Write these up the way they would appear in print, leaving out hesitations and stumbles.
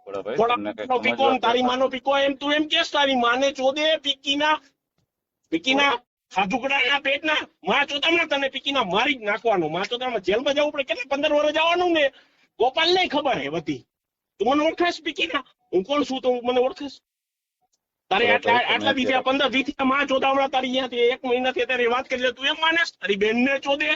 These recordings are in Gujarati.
ખોડાભાઈ થોડા તમને કઈ નો પીકો ને તારી સમજવા માનો પીકો એમ તું એમ કેસ તારી માને ચોદે પીકીના ખાધુકડાના પેટના માં ચોદામણા તને પીકીના મારી જ નાખવાનો. માં ચોદામણા જેલમાં જવું પડે, કેટલા 15 વર્ષ જવાનું ને. ગોપાલ ને ખબર હે બધી. તું મને ઓળખેસ પીકીના? હું કોણ છું તો મને ઓળખેસ? તારે આટલા દી 15 દી માં ચોદામણા તારી અહીંયાથી 1 મહિનાથી તારી વાત કરી લે, તું એમ માનેસ તારી બેન ને ચોદે?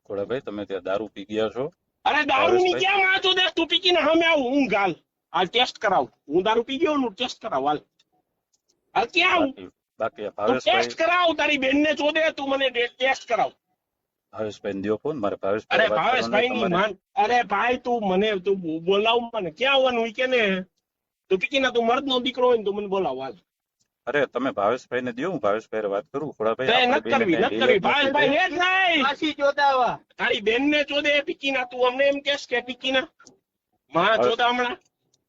ખોડાભાઈ તમે ત્યાં દારૂ પી ગયા છો? અરે દારૂ ની ક્યાં માં ચોદે? તું પીકીને સામે આવું, હું ગાલ હાલ ટેસ્ટ કરાવ. હું દારૂ પી ગયો નું ટેસ્ટ કરાવ હાલ. હાલ ક્યાં આવું? બાકી તું ભાવેશભાઈ ટેસ્ટ કરાવ, તારી બેન ને ચોદે, તું મને ટેસ્ટ કરાવ. ભાવેશભાઈ દ્યો ફોન, મારે અરે ભાવેશભાઈ ભાવેશભાઈ ની માન, અરે ભાઈ તું મને તું બોલાવ, મને ક્યાં આવવાનું ઈ કે ને. તું પીકીના તું મર્દ નો દીકરો હોય ને તું મને બોલાવ હાલ. અરે તમે ભાવેશભાઈ ને દ્યો, હું ભાવેશભાઈ વાત કરું. ખોડાભાઈ તે આપણે નથી કરવી, બેને નથી કરવી. ભાવેશભાઈ કઈ હે જ નહીં. પાછી ચોદાવા તારી બેન ને ચોદે પીકીના, તું અમને એમ કેસ કે પીકીના માં ચોદા હમણાં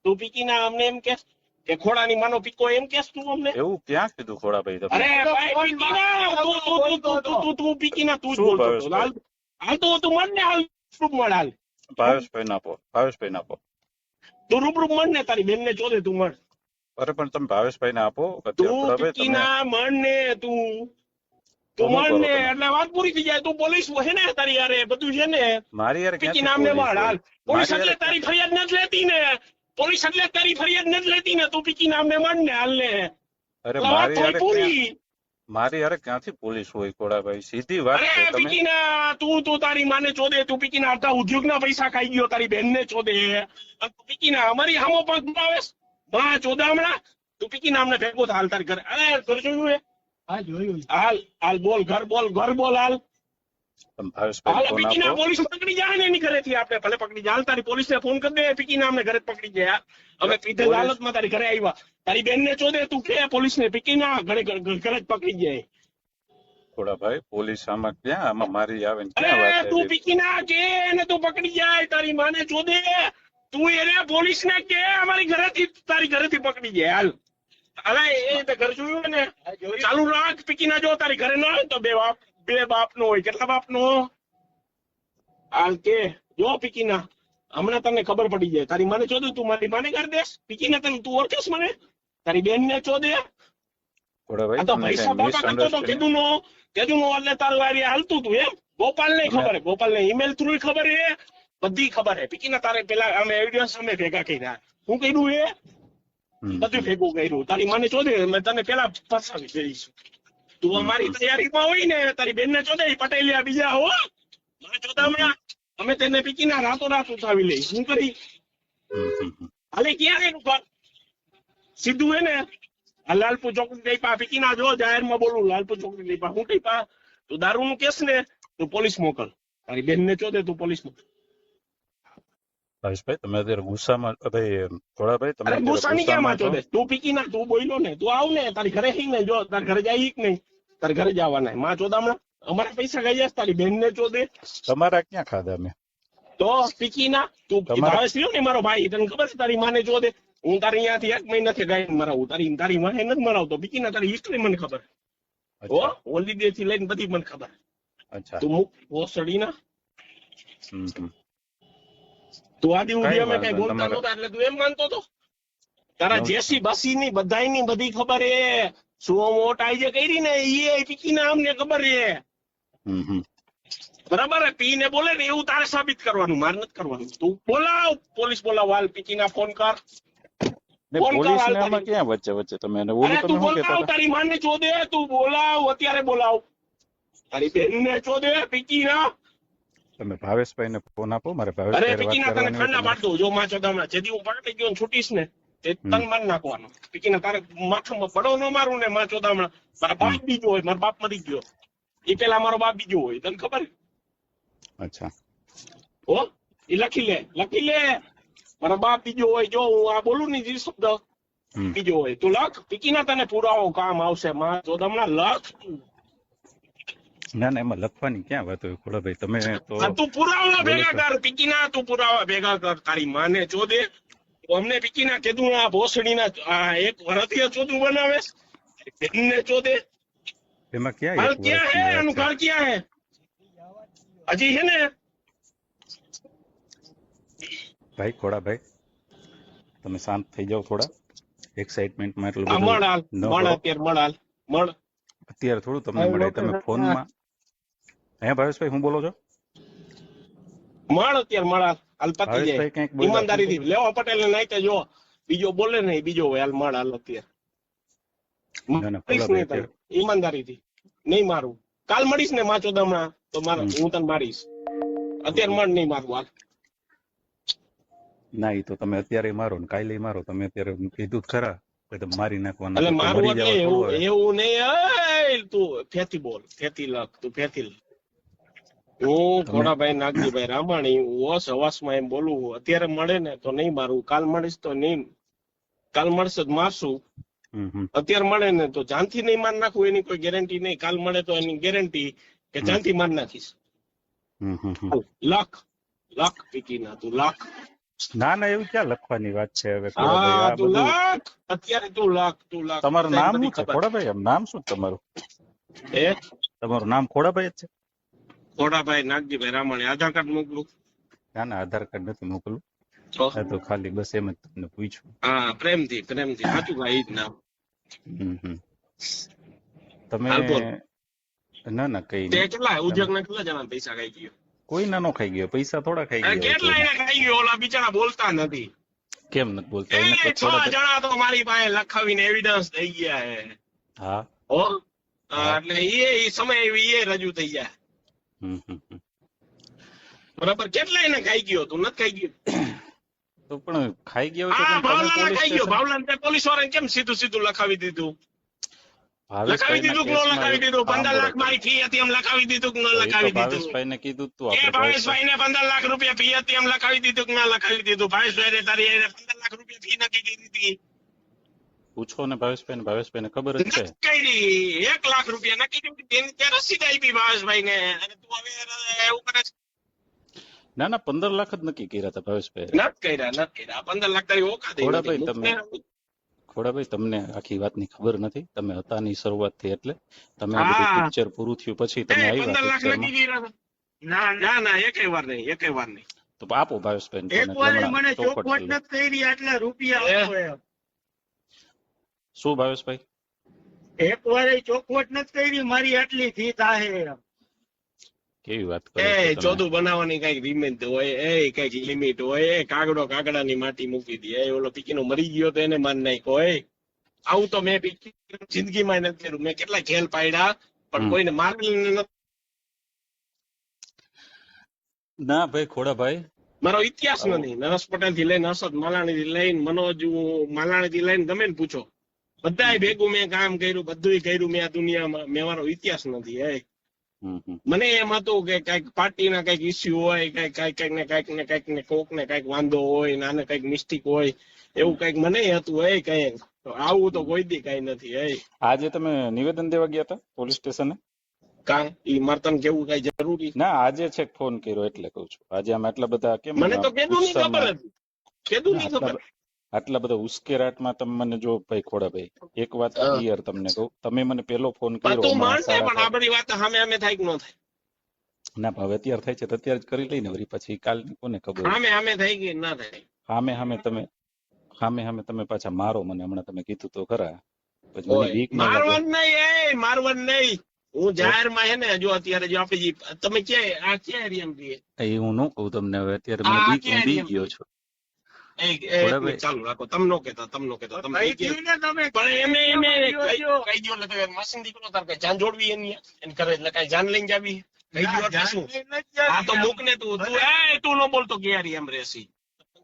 તું પીકીના અમને એમ કેસ કે ખોડાની માનો પીકો એમ કેસ તું અમને? એવું ક્યાં કીધું ખોડાભાઈ તમે? અરે ભાઈ પીકીના તું પીકીના તું જ શું બોલતો હતો. ભાવેશભાઈ? હાલ તો તું મળ ને હાલ રૂપ મળ હાલ. ભાવેશભાઈ ના આપો, ભાવેશભાઈ ના આપો. તું રૂપ મળ ને તારી બેન ને ચોદે તું મળ. અરે પણ તમે ભાવેશભાઈ ને આપો. તું ખોડાભાઈ તમે પીકીના મળ ને તું મળ ને એટલે વાત પૂરી થઈ જાય. તું પોલીસ છે ને તારી યારે બધું છે ને. મારી યાર પીકી નામને વાળ હાલ. પોલીસ એટલે તારી ફરિયાદ નથી લેતી ને. પોલીસ એટલે તારી ફરિયાદ નથી લેતી ને. તું પીકી નામને મળ ને હાલ ને. અરે વાત થોડી પૂરી. મારી યાર ક્યાંથી પોલીસ હોય ખોડાભાઈ? સીધી વાત છે. અરે તમે પીકીના તું તારી માને ચોદે, તું પીકીના આટલા ઉદ્યોગના પૈસા ખાઈ ગયો, તારી બેન ને ચોદે. તું પીકીના અમારી હામો પગ બનાવેસ માં ચોદામણા. તું પીકીના અમને ભેગો થા હાલ તારી ઘરે. અરે ઘર જોયું હે? હા જોયું. હાલ બોલ, ઘર બોલ હાલ. તમે ભાવેશભાઈ હાલ ફોન પીકીના આપો. પોલીસ પકડી જાય ને એની ઘરેથી, આપણે ભલે પકડી જાય. હાલ તારી પોલીસને ફોન કરી દે, પીકીના અમને ઘરે જ પકડી જાય. અમે પીધેલ હાલતમાં તારી ઘરે આવ્યા. તારી બેન ને ચોદે તું કે પોલીસને પીકીના ઘરે જ પકડી જાય. ખોડાભાઈ પોલીસ આમાં ક્યાં, આમાં મારી આવે ને ક્યાં અરે વાત તું છે? પીકીના કે ને તું પકડી જાય, તારી માને ચોદે તું એને પોલીસ ને કે અમારી ઘરેથી તારી ઘરેથી પકડી જાય. હાલ અરે એ તો ઘર જોયું ને, ચાલુ રાખ. પીકીના જો તારી ઘરે ના હોય તો બે બાપ નો હોય. કેટલા બાપ નો? હાલ કે જો પીકીના હમણાં તને ખબર પડી જાય. તારી માને ચોદે તું મારી માને કરી દેસ. પીકીના તને તું ઓળખેસ મને? તારી બેન ને ચોદે. ખોડાભાઈ આ તો તમને પૈસા કઈ બાપા કરતો તો મિસઅન્ડરસ્ટેન્ડિંગ કેદું નો એટલે તારું વારી હાલતું તું એમ. ગોપાલ ને ખબર હે, ગોપાલ ને ઈમેલ થ્રુ ખબર હે, બધી ખબર હે. પીકીના તારે પેલા અમે એવિડન્સ અમે ભેગા કર્યા. હું કર્યું હે બધું ભેગું કર્યું. તારી માને ચોદે મેં તને પેલા ફસાવી દઈશું. તું અમારી તૈયારીમાં હોય ને, તારી બેન ને ચોદે પટેલિયા બીજા હો મને ચોદામણા અમે તેને પીકીના રાતોરાત ઉઠાવી લઈ. શું કરી હાલે ક્યાં રે રૂપા? સીધું હે ને આ લાલપુર ચોકડી દઈ પા પીકીના જો જાહેરમાં બોલું. લાલપુર ચોકડી દઈ પા હું કઈ પા તું દારૂ નું કેસ ને તું પોલીસ મોકલ. તારી બેન ને ચોદે તું પોલીસ મોકલ. ભાવેશભાઈ તમે અત્યારે ગુસ્સામાં ભાઈ ખોડાભાઈ તમે અરે અત્યારે ગુસ્સાની ક્યાં માં ગુસ્સામાં ચોદે? તું પીકીના તું બોલ્યો ને, તું આવ ને તારી ઘરે હી ને જો તાર ઘરે જાય કે નહીં? તાર ઘરે જવાના માં ચોદામણા અમારા પૈસા ગઈ જાય. તારી બેન ને ચોદે છો? તમારા ક્યાં ખાધા મેં? તો પીકીના તું ભાવેશ રહ્યો ને મારો ભાઈ, તને ખબર છે તારી માને ચોદે હું તારી અહીંયાથી 1 મહિનાથી ગાયન મરાવું. તારી માને નથી મરાવતો. પીકીના તારી હિસ્ટ્રી મને ખબર. ઓ હોલિડે થી લઈને બધી મને ખબર. અચ્છા તું મુક ઓસડીના. હમ. તું આદિ ઉડી અમે કઈ વાંધો બોલતા તમારે- નહોતા એટલે તું એમ માનતો હતો? તારા નહોતું. જેસી બસી ની બધાયની બધી ખબર હે. શું મોટ આઈ જે કરી ને એ પીકીના અમને ખબર હે. હમ. બરાબર હે? પીને બોલે ને એવું તારે સાબિત કરવાનું, મારે નથી કરવાનું. તું બોલાવ, પોલીસ બોલાવ હાલ. પીકીના ફોન કર. ને ફોન કર પોલીસ હાલ ને આમાં તારી. ક્યાં વચ્ચે તમે એને ઓલું અરે તમે તું શું કહેતા બોલાવ, હતા? તારી માને ચોદે તું બોલાવ, અત્યારે બોલાવ. તારી બેન ને ચોદે પીકીના. તમે ભાવેશભાઈ ને ફોન આપો, મારે અરે ભાવેશભાઈ વાત પીકીના તને કરવાની ઠંડા હોય. પાડ દઉં. જો માં ચોદામણા જેથી હું પકડી ગયો ને છૂટીશ ને તે તન માર નાખવાનો. પીકીના તારે માથામાં પડો ન મારું ને માં ચોદામણા. મારા બાપ બીજો હોય, મારો બાપ મરી ગયો એ પેલા મારો બાપ બીજો હોય. તને ખબર? અચ્છા હો એ લખી લે. મારો બાપ બીજો હોય. જો હું આ બોલું ને જે શબ્દ બીજો હોય તું લખ. પીકીના તને પુરાવો કામ આવશે. માં ચોદામણા લખ. ના એમાં લખવાની ક્યાં વાત હોય ખોડાભાઈ? તમે તો તું પુરાવા ભેગા કર. પીકીના તું પુરાવા ભેગા કર. તારી માને ચોદે અમને પીકીના કીધું આ ભોસડીના આ એક વરતીય ચોદું બનાવે બેનને ચોદે. એમાં ક્યાં હાલ એક ક્યાં હે? આનું વર્ષની ઘર ક્યાં હે? હજી હે ને? ભાઈ ખોડાભાઈ તમે શાંત થઈ જાઓ થોડા, એક્સાઇટમેન્ટમાં એટલું આ બધું મળ હાલ, ન મળ કરો. અત્યારે મળ હાલ, મળ. અત્યારે થોડું તમને મળે, તમે ફોનમાં. હે ભાવેશભાઈ, હું બોલો છો? મળ અત્યારે મળ હાલ, હાલ પતી જાય. ભાવેશભાઈ કંઈક બોલ્યા શું ઈમાનદારીથી લેવા પટેલ નાઈતે જો બીજો બોલે નહીં, બીજો હોય હાલ મળ હાલ અત્યારે. ના ના મારીશ ભોલાભાઈ નહીં તને અત્યારે ઈમાનદારીથી, નહીં મારું. કાલ મળીશ ને માચોદામાં તો હું તને મારીશ. અત્યારે મળ નહીં મારું હાલ. ના, એ તો તમે અત્યારે મારો ને કાલે મારો, તમે અત્યારે કીધું જ ખરા કે તમે મારી નાખવાના એટલે છો, તો મારું મરી એટલે જાવ એવું થોડું હવે. એવું નહીં. તું ફેતી બોલ, ફેતી લખ, તું ફેતી લખ. હું તમે ઘોડાભાઈ નાગજીભાઈ રામાણી ઓસ હવાસમાં એમ બોલું. અત્યારે મળે ને તો નહીં મારું, કાલ મળીશ તો નહીં, કાલ મળશે તો મારશું. અત્યારે મળે ને તો જાનથી નહીં માર નાખું એની કોઈ ગેરંટી નહીં. કાલ મળે તો એની ગેરંટી કે જાનથી માર નાખીશ. લખ લખ પીકીના તું લખ. ના ના, એવું ક્યાં લખવાની વાત છે હવે હા ખોડાભાઈ, આ તું બધું. લખ અત્યારે, તું લખ, તું લખ. તમારું બધાને નામ બધી શું છે ખબર ખોડાભાઈ? એમ નામ શું છે તમારું? એ તમારું નામ ખોડાભાઈ જ છે? ઘોડાભાઈ નાગજીભાઈ રામાણી. આધાર કાર્ડ મોકલું? ના ના, આધાર કાર્ડ નથી મોકલું. તો આ તો ખાલી બસ એમ જ તમને પૂછ્યું. હા, પ્રેમથી પ્રેમથી સાચું ભાઈ, ઈ જ નામ. તમે હાલ બોલ. ના ના કઈ તે નહીં. કેટલા ઉદ્યોગ ના કેટલા જણા પૈસા ખાઈ ગયો? કોઈ ના નો ખાઈ ગયો, પૈસા થોડા ખાઈ ગયા હોય કેટલા કોઈના. એને ખાઈ ગયો? ઓલા બિચારા બોલતા નથી. કેમ નથી બોલતા? એને એ 6 ખોડાભાઈ. જણા તો મારી પાસે લખાવીને એવિડન્સ થઈ ગયા હે. હા. હો હા. એટલે એ સમય એ રજૂ થઈ જાય. બરાબર. કેટલા એને ખાઈ ગયો? તું નથી ખાઈ ગયો? તો પણ ખાઈ ગયો હોય તો હા, કેમ તમે ભાવલાને પોલીસ ખાઈ ગયો. સ્ટેશન? ભાવલાને પોલીસ વાળાને કેમ સીધું સીધું લખાવી દીધું? લખાવી ભાવેશભાઈના દીધું કે ન કેસમાં લખાવી દીધું? 15 લાખ મારી ફી હતી એમ લખાવી દીધું કે ન એ તો લખાવી દીધું? ભાવેશભાઈને કીધું તું એ આપણે ભાવેશભાઈ ને 15 લાખ રૂપિયા ફી હતી એમ લખાવી દીધું કે ના લખાવી દીધું? ભાવેશભાઈ તારી 15 લાખ રૂપિયા ફી નક્કી કરી હતી. પૂછો ને ભાવેશભાઈને, ભાવેશભાઈને ખબર જ છે. નક્કી કરી 1 લાખ રૂપિયા નક્કી કરી. તેની ત્યાં રસીદ આપી ભાવેશભાઈ ને. અને તું હવે એવું કરે છે? ના ના, 15 લાખ જ નક્કી કર્યા હતા ભાવેશભાઈ. નથી કર્યા. 15 લાખ તારી ઓકાત ય નથી. ખોડાભાઈ તમને આખી વાતની ખબર નથી. તમે હતા ની શરૂઆત થઈ એટલે તમે આ બધું પિક્ચર પૂરું થયું પછી તમે આવ્યા 15 લાખ પિક્ચરમાં. નક્કી કર્યા? ના એકેય વાર નહીં. તો આપો ભાવેશભાઈને એક તમે વાર હમણાં મને ચોખવટ ચોખવટ કરી લો. નથી કરી એટલે રૂપિયા આપો એમ. શું ભાવેશભાઈ? એક વાર ચોખવટ નથી કરી મારી આટલી ફી થાય એમ. કેવી વાત કરો એ છો તમે? ચોદું બનાવવાની કઈક લિમિટ હોય, એ કઈક લિમિટ હોય. એ કાગડાની માટી મૂકી દે. એ ઓલો પીકીનો મરી ગયો તો એને માન નાખ્યો. આવું તો મેં જિંદગીમાં નથી કર્યું. મેં કેટલા જેલ પાડ્યા પણ કોઈને મારેલું નથી. ના ભાઈ ખોડાભાઈ, મારો ઇતિહાસ નથી. નરેશ પટેલ થી લઈને હર્ષદ માલાણી થી લઈને મનોજ માલાણી થી લઈને ગમે ને પૂછો, બધાય ભેગું મેં કામ કર્યું, બધું કર્યું મેં આ દુનિયામાં. મેં મારો ઇતિહાસ નથી. મને એમ હતું કે કઈક પાર્ટીના કઈક ઇસ્યુ હોય, કઈક ને કોક ને કઈક વાંધો હોય, નાને કઈક મિસ્ટેક હોય, એવું કઈક મને હતું. કઈ આવું તો કોઈ દી કઈ નથી. આજે તમે નિવેદન દેવા ગયા હતા પોલીસ સ્ટેશને? કામ ઈ મારતન કેવું કઈ જરૂરી? ના, આજે છે ફોન કર્યો એટલે કઉ છું. આજે આમ આટલા બધા કેમ મને તો કેદું ની ખબર હતી. કેદું ની ખબર. આટલા બધા ઉશ્કેરાટમાં તમે મને જો ભાઈ ખોડાભાઈ, એક વાત ક્લિયર તમને કહું, તમે મને પેલો ફોન કર્યો તું માનશે પણ આ બધી વાત સામે થાય કે ન થાય? ના, હવે અત્યારે થાય છે તો અત્યારે જ કરી લઈને વળી પછી કાલની કોને ખબર. સામે થઈ ગઈ ના થાય. સામે તમે પાછા મારો મને. હમણાં તમે કીધું તો ખરા. પછી મને બીક ન લાગે. મારવાનું નહીં. હું જાહેરમાં હે ને જો અત્યારે જો આપડી તમે ક્યાં ક્યાં એરિયામાં રહીએ? એ હું ન કહું તમને હવે. અત્યારે મને બીક, હું બી ગયો છું. ચાલુ રાખો. તમે નો કહેતા. તમે કહી દો એટલે મશીન દીકરો તાર કઈ જાન જોડવી એની કરે એટલે કઈ જાન લઈને જાવી. કહી દો એટલે શું? આ તો મૂક ને તું નો બોલતો ક્યાં રહી એમ રહેશી.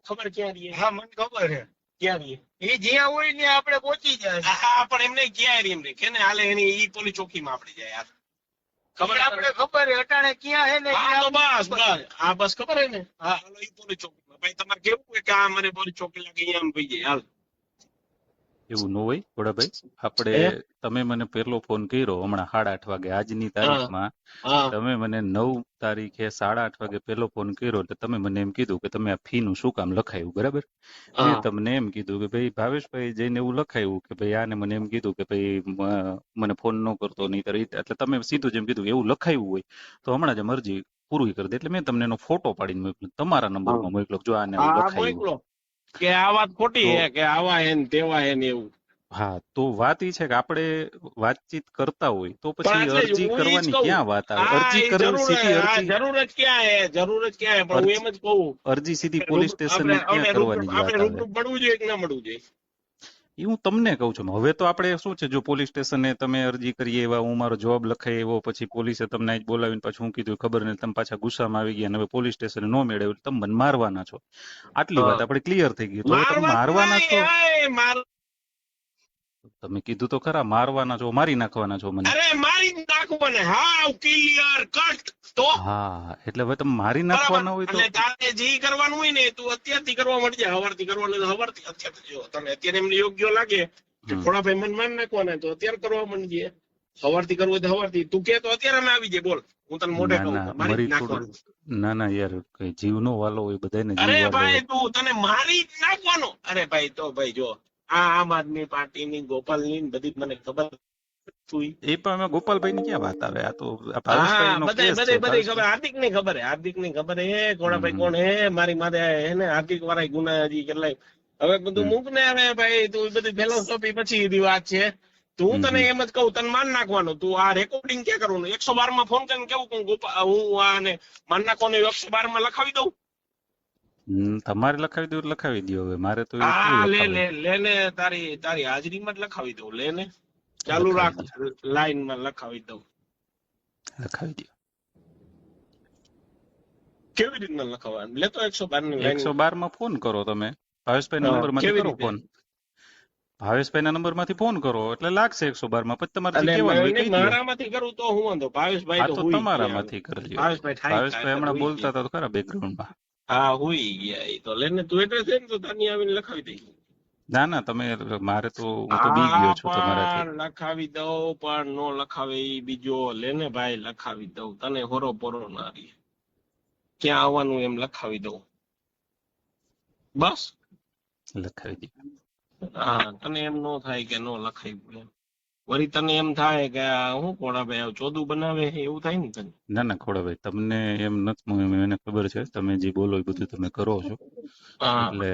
ખબર ક્યાં રહીએ? હા, મને ખબર છે. ક્યાં રહીએ? એ જ્યાં હોય ને આપણે પહોંચી જાય. હા, પણ એમને ક્યાં એરિયમ રે કે ને હાલે એની ઈ પોલી ચોકીમાં આપણે જાય યાર. ખબર આપણે ખબર છે અટાણે ક્યાં હે ને. હા તો બસ ખબર હે ને. હા, હાલો ઈ પોલી ચોકીમાં. ભાઈ તમારે કેવું હોય કે આ મને પોલી ચોકી લાગે અહીંયા આમ ભઈ જાય હાલ. એવું ન હોય ખોડાભાઈ. આપણે તમે મને પેલો ફોન કર્યો હમણાં 8:30 વાગે આજની તારીખમાં. તમે મને 9 તારીખે 8:30 વાગે પેલો ફોન કર્યો એટલે તમે મને એમ કીધું કે તમે આ ફી નું શું કામ લખાયું, બરાબર? મેં તમને એમ કીધું કે ભાઈ ભાવેશભાઈ જઈને એવું લખાયું કે ભાઈ આને મને એમ કીધું કે ભાઈ મને ફોન ન કરતો નહીં એટલે તમે સીધું જેમ કીધું એવું લખાયું હોય તો હમણાં જ અરજી પૂરી કરી દે. એટલે મેં તમને એનો ફોટો પાડીને મોકલ્યો, તમારા નંબરમાં મોકલ્યો જો આને લખાયું. કે આ વાત ખોટી તો હે કે આવા હે ને તેવા હે ને એવું. હા, તો વાત ઈ છે કે આપણે વાતચીત કરતા હોય તો પણ પછી એટલે જ અરજી હું ઈ જ કરવાની કહું, ક્યાં વાત આવે? હા અરજી એ કરવી જરૂર સીધી અરજી જરૂર જ ક્યાં હે, જરૂર જ ક્યાં હે, પણ હું એમ જ કહું અરજી સીધી કે પોલીસ સ્ટેશન ની ક્યાં કરવાની જ વાત આવે? રૂબરૂ મળવું જોઈએ કે ના મળવું જોઈએ? એ હું તમને કહું છું. હવે તો આપણે શું છે, જો પોલીસ સ્ટેશને તમે અરજી કરીએ એવા હું મારો જવાબ લખાય એવો, પછી પોલીસે તમને આજ બોલાવીને પાછું હું કીધું ખબર નહીં, તમે પાછા ગુસ્સામાં આવી ગયા અને હવે પોલીસ સ્ટેશને નો મેળવ્યું, તમે મને મારવાના છો. આટલી વાત આપણે ક્લિયર થઈ ગઈ. તો હવે તમે મારવાનું મારવાના છો, નહીં, તમે કીધું તો ખરા મારવાના છો, મારી નાખવાના છો મને. અરે મારી જ નાખવાને, હા ક્લિયર કટ. તો હા, એટલે હવે તમે મારી બરાબર, નાખવાના હોય તો એટલે તારે જે કરવાનું હોય ને તું અત્યારથી કરવા માંડી જાય. હવારથી કરવાનું તો હવારથી, અત્યારથી જો તને અત્યારે એમને યોગ્ય લાગે કે ખોડાભાઈ મન માન નાખવાના તો અત્યારે કરવા માંડી જાય. હવારથી કરવું હોય તો હવારથી, તું કે તો અત્યારે અમે આવી જાય. બોલ, હું તને મોઢે ના કહું ના, મારી જ મરી થોડું, નાખવાનું. ના ના યાર, કઈ જીવનો વાલો હોય, બધાને જીવ અરે વાલો ભાઈ હોય. તું તને મારી જ નાખવાનો. અરે ભાઈ તો ભાઈ જો આ આમ આદમી પાર્ટીની ગોપાલની બધી મને ખબર તું. એ પણ અમે ગોપાલભાઈ ની ક્યાં વાત આવે? આ તો આ હા ભાવેશભાઈ નો બધે કેસ બધે છે. બધી ખબર, ભાવેશભાઈ હાર્દિક ની ખબર હે, હાર્દિક ની ખબર હે કોણાભાઈ હમ કોણ હે. મારી માથે હે ને હાર્દિક વાળા ગુના હજી કેટલાય. હવે બધું હમ મૂક ને, હવે ભાઈ તું બધી ફિલોસોફી પછી ની વાત છે. તું હું હમ તને હમ એમ જ કહું, તને માન નાખવાનું. તું આ રેકોર્ડિંગ ક્યાં કરવાનું? 112 માં ફોન કરીને કેવું કે હું આને માન નાખવાનું 112 માં લખાવી દઉં. તમારે લખાવી દો લખાવી દો. હવે મારે તો એ કેવું હા લે લખાવે? લે લે ને, તારી તારી હાજરીમાં જ લખાવી દઉં. લે ને, ચાલુ રાખ, લખાવી દો, લાઈન માં લખાવી દઉં. લખાવી દો. કેવી રીતના લખાવવાનું? લેતો 112 ની લાઈન. 112 માં ફોન કરો તમે, ભાવેશભાઈ ના નંબર માંથી કેવી કરો રીતે? ફોન. ભાવેશભાઈ ના નંબર માંથી ફોન કરો એટલે લાગશે 112 માં. પછી તમારે જે અને કહેવાનું હોય કહી દો. મારામાંથી કરું તો હું વાંધો? ભાવેશભાઈ આ તો તો હુઈ તમારા ગયા હવે. માંથી કરી લ્યો. ભાવેશભાઈ થાય ભાવેશભાઈ થાય હમણાં હુઈ બોલતા ગયા. હતા તો ખરા બેકગ્રાઉન્ડમાં. હા હુઈ ગયા. એ તો લેને, તું એડ્રેસ દે ને તો તાની આવીને લખાવી દઈ. ના ના, તમે મારે તો હું તો બી હા ગયો છું તમારાથી. પણ લખાવી દઉં, પણ નો લખાવે ઈ બીજો. લેને ભાઈ લખાવી દઉં, તને હોરો પોરો ના રહી. ક્યાં આવવાનું એમ લખાવી દઉં બસ. લખાવી દો. હા તને એમ નો થાય કે નો લખાવી એમ. વળી તને એમ થાય કે હું કોડા ભાઈ ચોદું બનાવે છે એવું થાય ને તને. ના ના ખોડાભાઈ, તમને એમ નથી, મને ખબર છે તમે જે બોલો એ બધું તમે કરો છો. હા એટલે